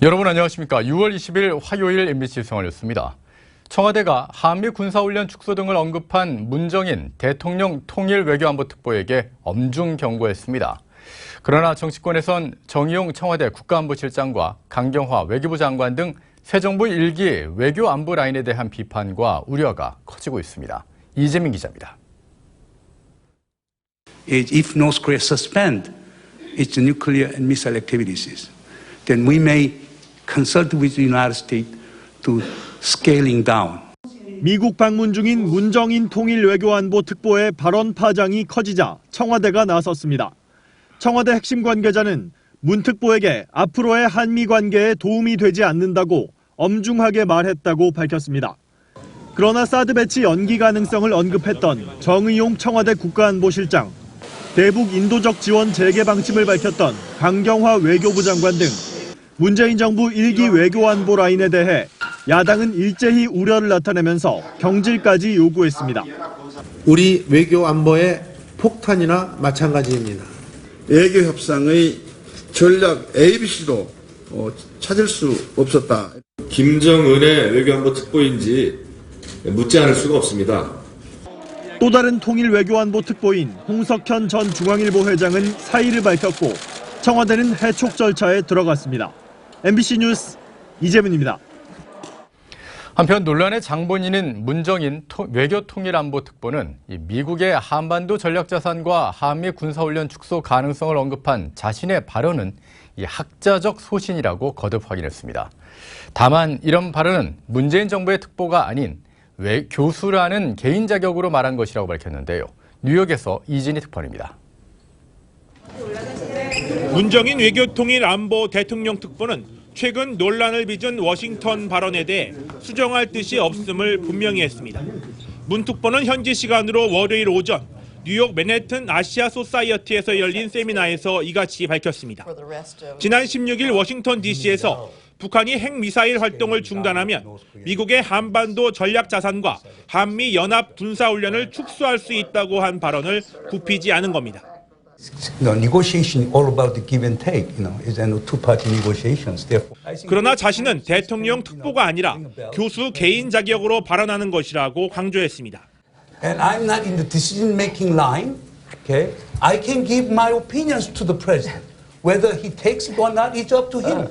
여러분 안녕하십니까. 6월 20일 화요일 MBC 생활뉴스입니다. 청와대가 한미 군사훈련 축소 등을 언급한 문정인 대통령 통일외교안보특보에게 엄중 경고했습니다. 그러나 정치권에선 정의용 청와대 국가안보실장과 강경화 외교부 장관 등 새 정부 일기 외교안보 라인에 대한 비판과 우려가 커지고 있습니다. 이재민 기자입니다. If North Korea suspend its nuclear and missile activities, then we may consult with the United States to scaling down. 미국 방문 중인 문정인 통일외교안보특보의 발언 파장이 커지자 청와대가 나섰습니다. 청와대 핵심 관계자는 문 특보에게 앞으로의 한미 관계에 도움이 되지 않는다고 엄중하게 말했다고 밝혔습니다. 그러나 사드 배치 연기 가능성을 언급했던 정의용 청와대 국가안보실장, 대북 인도적 지원 재개 방침을 밝혔던 강경화 외교부 장관 등 문재인 정부 일기 외교안보 라인에 대해 야당은 일제히 우려를 나타내면서 경질까지 요구했습니다. 우리 외교안보의 폭탄이나 마찬가지입니다. 외교협상의 전략 ABC도 찾을 수 없었다. 김정은의 외교안보 특보인지 묻지 않을 수가 없습니다. 또 다른 통일외교안보 특보인 홍석현 전 중앙일보 회장은 사의를 밝혔고 청와대는 해촉 절차에 들어갔습니다. MBC 뉴스 이재민입니다. 한편 논란의 장본인인 문정인 외교통일안보특보는 미국의 한반도 전략자산과 한미 군사훈련 축소 가능성을 언급한 자신의 발언은 학자적 소신이라고 거듭 확인했습니다. 다만 이런 발언은 문재인 정부의 특보가 아닌 교수라는 개인 자격으로 말한 것이라고 밝혔는데요. 뉴욕에서 이진희 특파원입니다. 문정인 외교통일안보 대통령 특보는 최근 논란을 빚은 워싱턴 발언에 대해 수정할 뜻이 없음을 분명히 했습니다. 문 특보는 현지 시간으로 월요일 오전 뉴욕 맨해튼 아시아 소사이어티에서 열린 세미나에서 이같이 밝혔습니다. 지난 16일 워싱턴 DC에서 북한이 핵미사일 활동을 중단하면 미국의 한반도 전략자산과 한미 연합 군사훈련을 축소할 수 있다고 한 발언을 굽히지 않은 겁니다. Negotiation all about the give and take, is two-party negotiations. 그러나 자신은 대통령 특보가 아니라 교수 개인 자격으로 발언하는 것이라고 강조했습니다. And I'm not in the decision-making line. Okay, I can give my opinions to the president. Whether he takes it or not, it's up to him.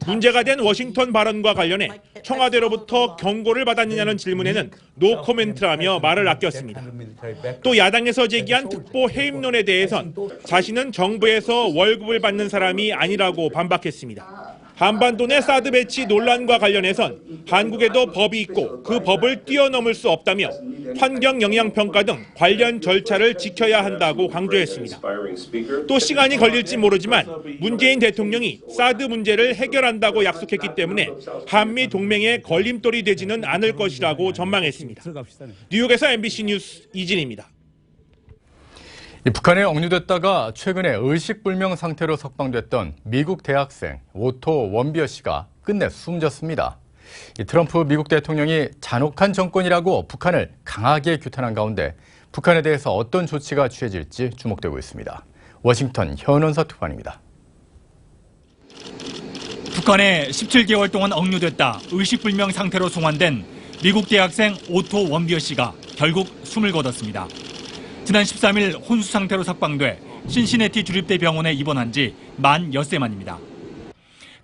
문제가 된 워싱턴 발언과 관련해 청와대로부터 경고를 받았느냐는 질문에는 노 코멘트라며 말을 아꼈습니다. 또 야당에서 제기한 특보 해임론에 대해선 자신은 정부에서 월급을 받는 사람이 아니라고 반박했습니다. 한반도 내 사드 배치 논란과 관련해선 한국에도 법이 있고 그 법을 뛰어넘을 수 없다며 환경 영향 평가 등 관련 절차를 지켜야 한다고 강조했습니다. 또 시간이 걸릴지 모르지만 문재인 대통령이 사드 문제를 해결한다고 약속했기 때문에 한미 동맹에 걸림돌이 되지는 않을 것이라고 전망했습니다. 뉴욕에서 MBC 뉴스 이진입니다. 북한에 억류됐다가 최근에 의식불명 상태로 석방됐던 미국 대학생 오토 원비어 씨가 끝내 숨졌습니다. 트럼프 미국 대통령이 잔혹한 정권이라고 북한을 강하게 규탄한 가운데 북한에 대해서 어떤 조치가 취해질지 주목되고 있습니다. 워싱턴 현원서 특파원입니다. 북한에 17개월 동안 억류됐다 의식불명 상태로 송환된 미국 대학생 오토 원비어 씨가 결국 숨을 거뒀습니다. 지난 13일 혼수 상태로 석방돼 신시내티 주립대 병원에 입원한 지 만 엿새 만입니다.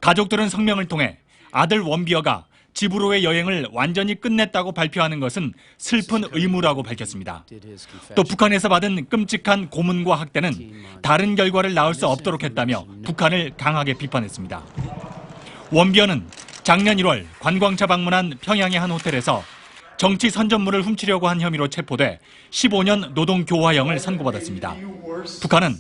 가족들은 성명을 통해 아들 원비어가 집으로의 여행을 완전히 끝냈다고 발표하는 것은 슬픈 의무라고 밝혔습니다. 또 북한에서 받은 끔찍한 고문과 학대는 다른 결과를 낳을 수 없도록 했다며 북한을 강하게 비판했습니다. 원비어는 작년 1월 관광차 방문한 평양의 한 호텔에서 정치 선전물을 훔치려고 한 혐의로 체포돼 15년 노동교화형을 선고받았습니다. 북한은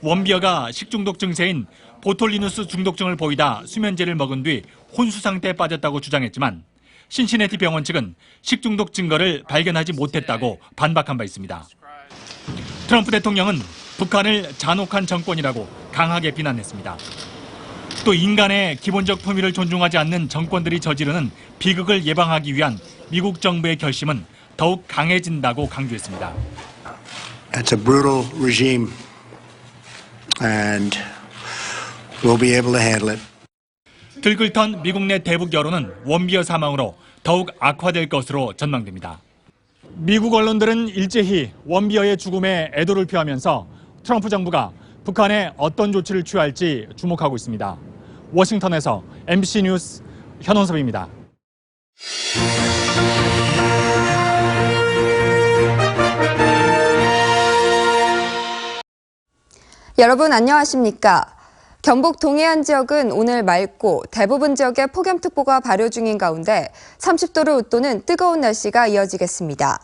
원비어가 식중독 증세인 보톨리누스 중독증을 보이다 수면제를 먹은 뒤 혼수 상태에 빠졌다고 주장했지만 신시내티 병원 측은 식중독 증거를 발견하지 못했다고 반박한 바 있습니다. 트럼프 대통령은 북한을 잔혹한 정권이라고 강하게 비난했습니다. 또 인간의 기본적 품위를 존중하지 않는 정권들이 저지르는 비극을 예방하기 위한 미국 정부의 결심은 더욱 강해진다고 강조했습니다. It's a brutal regime, and we'll be able to handle it. 들끓던 미국 내 대북 여론은 원비어 사망으로 더욱 악화될 것으로 전망됩니다. 미국 언론들은 일제히 원비어의 죽음에 애도를 표하면서 트럼프 정부가 북한에 어떤 조치를 취할지 주목하고 있습니다. 워싱턴에서 MBC 뉴스 현원섭입니다. 여러분 안녕하십니까? 경북 동해안 지역은 오늘 맑고 대부분 지역에 폭염특보가 발효 중인 가운데 30도를 웃도는 뜨거운 날씨가 이어지겠습니다.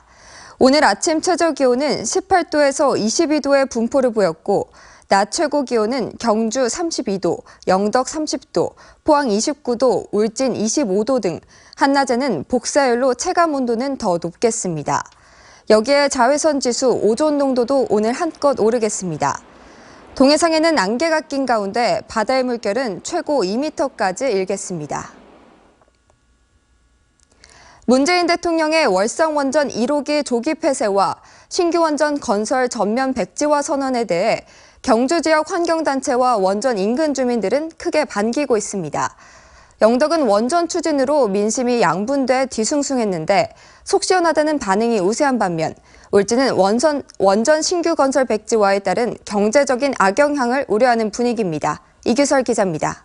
오늘 아침 최저기온은 18도에서 22도의 분포를 보였고 낮 최고 기온은 경주 32도, 영덕 30도, 포항 29도, 울진 25도 등 한낮에는 복사열로 체감 온도는 더 높겠습니다. 여기에 자외선 지수 오존 농도도 오늘 한껏 오르겠습니다. 동해상에는 안개가 낀 가운데 바다의 물결은 최고 2m까지 일겠습니다. 문재인 대통령의 월성 원전 1호기 조기 폐쇄와 신규 원전 건설 전면 백지화 선언에 대해 경주 지역 환경단체와 원전 인근 주민들은 크게 반기고 있습니다. 영덕은 원전 추진으로 민심이 양분돼 뒤숭숭했는데 속 시원하다는 반응이 우세한 반면 울진은 원전 신규 건설 백지화에 따른 경제적인 악영향을 우려하는 분위기입니다. 이규설 기자입니다.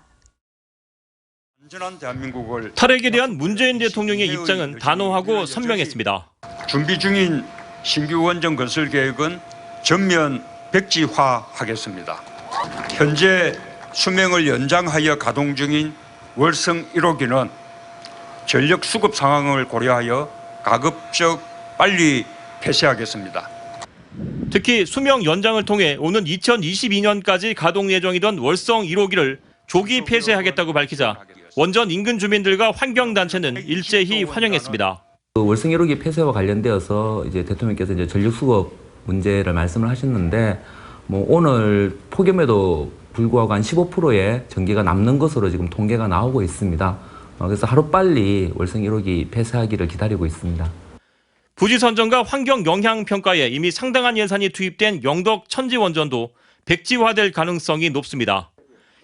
탈핵에 대한 문재인 대통령의 입장은 단호하고 선명했습니다. 준비 중인 신규 원전 건설 계획은 전면 백지화하겠습니다. 현재 수명을 연장하여 가동 중인 월성 1호기는 전력 수급 상황을 고려하여 가급적 빨리 폐쇄하겠습니다. 특히 수명 연장을 통해 오는 2022년까지 가동 예정이던 월성 1호기를 조기 폐쇄하겠다고 밝히자 원전 인근 주민들과 환경단체는 일제히 환영했습니다. 월성 1호기 폐쇄와 관련되어서 이제 대통령께서 이제 전력 수급 문제를 말씀을 하셨는데 오늘 폭염에도 불구하고 한 15%의 전기가 남는 것으로 지금 통계가 나오고 있습니다. 그래서 하루빨리 월성 1호기 폐쇄하기를 기다리고 있습니다. 부지 선정과 환경 영향 평가에 이미 상당한 예산이 투입된 영덕 천지원전도 백지화될 가능성이 높습니다.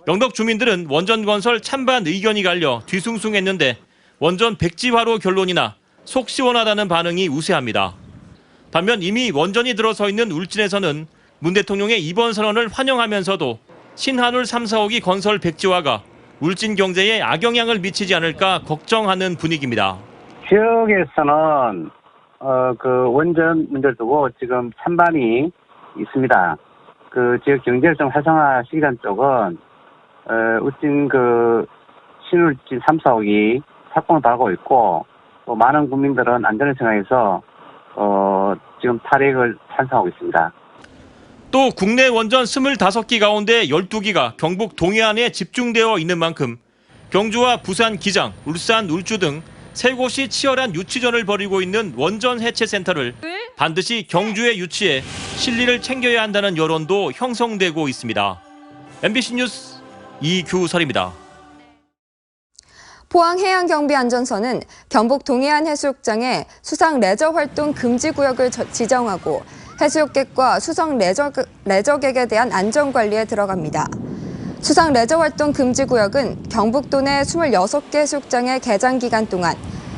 영덕 주민들은 원전 건설 찬반 의견이 갈려 뒤숭숭했는데 원전 백지화로 결론이나 속 시원하다는 반응이 우세합니다. 반면 이미 원전이 들어서 있는 울진에서는 문 대통령의 이번 선언을 환영하면서도 신한울 3, 4호기 건설 백지화가 울진 경제에 악영향을 미치지 않을까 걱정하는 분위기입니다. 지역에서는 그 원전 문제를 두고 지금 찬반이 있습니다. 그 지역 경제를 좀 활성화시키는 쪽은 울진 그 신울진 3, 4호기 착공을 하고 있고 또 많은 국민들은 안전을 생각해서 지금 탈핵을 찬성하고 있습니다. 또 국내 원전 25기 가운데 12기가 경북 동해안에 집중되어 있는 만큼 경주와 부산 기장, 울산 울주 등 세 곳이 치열한 유치전을 벌이고 있는 원전 해체 센터를 반드시 경주에 유치해 실리를 챙겨야 한다는 여론도 형성되고 있습니다. MBC 뉴스 이규설입니다. 포항해양경비안전서는 경북 동해안 해수욕장에 수상 레저 활동 금지 구역을 지정하고 해수욕객과 수상 레저객에 대한 안전관리에 들어갑니다. 수상 레저 활동 금지 구역은 경북도 내 26개 해수욕장의 개장 기간 동안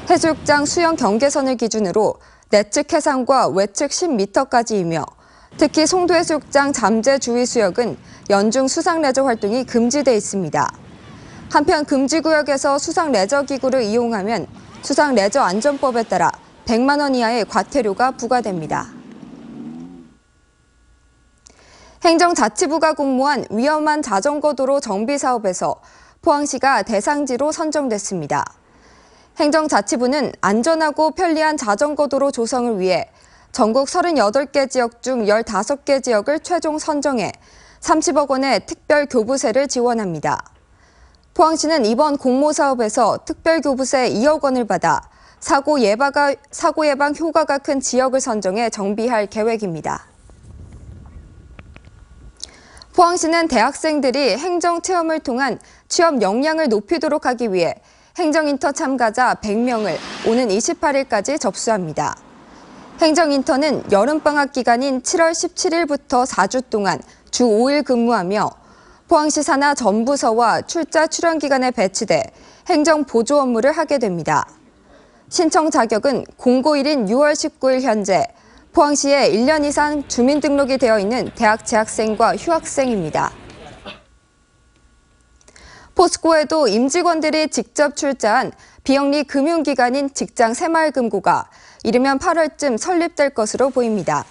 해수욕장 수영 경계선을 기준으로 내측 해상과 외측 10m까지이며 특히 송도해수욕장 잠재 주위 수역은 연중 수상 레저 활동이 금지돼 있습니다. 한편 금지 구역에서 수상 레저 기구를 이용하면 수상 레저 안전법에 따라 100만 원 이하의 과태료가 부과됩니다. 행정자치부가 공모한 위험한 자전거도로 정비 사업에서 포항시가 대상지로 선정됐습니다. 행정자치부는 안전하고 편리한 자전거도로 조성을 위해 전국 38개 지역 중 15개 지역을 최종 선정해 30억 원의 특별 교부세를 지원합니다. 포항시는 이번 공모 사업에서 특별 교부세 2억 원을 받아 사고 예방 효과가 큰 지역을 선정해 정비할 계획입니다. 포항시는 대학생들이 행정체험을 통한 취업 역량을 높이도록 하기 위해 행정인터 참가자 100명을 오는 28일까지 접수합니다. 행정인턴은 여름방학 기간인 7월 17일부터 4주 동안 주 5일 근무하며 포항시 산하 전부서와 출자 출연 기간에 배치돼 행정 보조 업무를 하게 됩니다. 신청 자격은 공고일인 6월 19일 현재 포항시에 1년 이상 주민등록이 되어 있는 대학 재학생과 휴학생입니다. 포스코에도 임직원들이 직접 출자한 비영리 금융기관인 직장 새마을금고가 이르면 8월쯤 설립될 것으로 보입니다.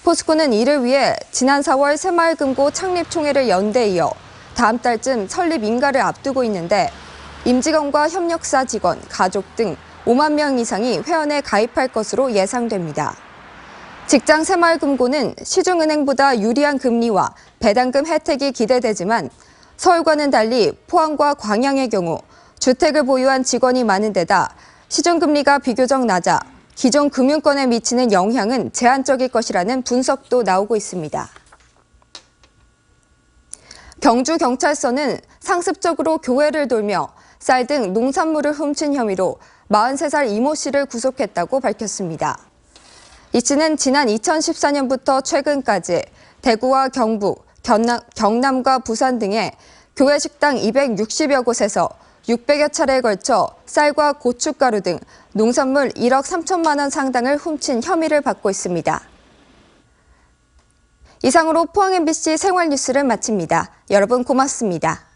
포스코는 이를 위해 지난 4월 새마을금고 창립총회를 연 데 이어 다음 달쯤 설립 인가를 앞두고 있는데 임직원과 협력사 직원, 가족 등 5만 명 이상이 회원에 가입할 것으로 예상됩니다. 직장 새마을금고는 시중은행보다 유리한 금리와 배당금 혜택이 기대되지만 서울과는 달리 포항과 광양의 경우 주택을 보유한 직원이 많은 데다 시중금리가 비교적 낮아 기존 금융권에 미치는 영향은 제한적일 것이라는 분석도 나오고 있습니다. 경주경찰서는 상습적으로 교회를 돌며 쌀 등 농산물을 훔친 혐의로 43살 이모 씨를 구속했다고 밝혔습니다. 이 씨는 지난 2014년부터 최근까지 대구와 경북, 경남과 부산 등의 교회 식당 260여 곳에서 600여 차례에 걸쳐 쌀과 고춧가루 등 농산물 1억 3천만 원 상당을 훔친 혐의를 받고 있습니다. 이상으로 포항 MBC 생활뉴스를 마칩니다. 여러분 고맙습니다.